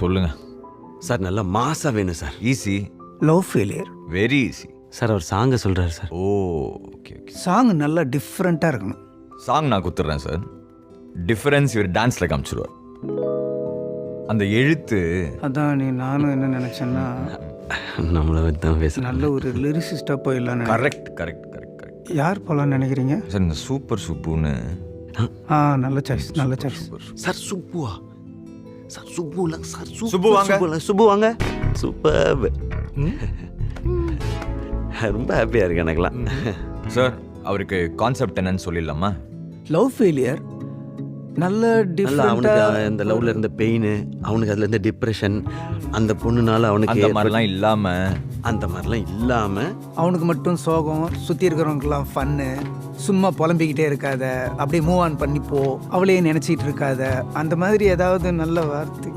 சொல்லுங்க. சார் நல்லா மாசா வேணும் sir. Easy. Love failure. Very easy. Sir அவர் சாங்கை சொல்கிறாரு sir. Oh okay okay. Song நல்லா டிஃப்ரெண்ட்டாக இருக்கணும். சாங் நான் குத்துறேன் சார். டிஃபரன்ஸ் இவர் டான்ஸில் காமிச்சிருவார். அந்த எழுத்து அதான் நானும் என்ன நினச்சேன்னா நம்மளை வந்து தான் பேசுகிறேன். நல்ல ஒரு லிரிசிஸ்டாக போயிடலான்னு. Correct correct correct correct. யார் போகலான்னு நினைக்கிறீங்க? சார் இந்த சூப்பர் சுப்புன்னு. நல்ல சாய்ஸ், நல்ல சாய்ஸ். சார் சுப்புவா? சார் சுப்பு இல்லை சார். சுப்பு வாங்க. சுப்பு வாங்க. சூப்பர். ரொம்ப ஹாப்பியாக இருக்கு எனக்குலாம். சார் அவருக்கு கான்செப்ட் என்னன்னு சொல்லிடலாமா? லவ் ஃபெயிலியர் நல்ல நல்லா டிஃப்ரெண்ட்டாக. அவனுக்கு இந்த லவ்ல இருந்த பெயின், அவனுக்கு அதுல இருந்த டிப்ரெஷன், அந்த பொண்ணுனால அவனுக்கு அந்த மாதிரிலாம் இல்லாம. அந்த மாதிரிலாம் இல்லாம அவனுக்கு மட்டும் சோகம், சுற்றி இருக்கிறவங்களுக்குலாம் ஃபன்னு. சும்மா புலம்பிக்கிட்டே இருக்காத, அப்படியே மூவ் ஆன் பண்ணிப்போ, அவளையே நினச்சிட்டு இருக்காத, அந்த மாதிரி ஏதாவது நல்ல வார்த்தை.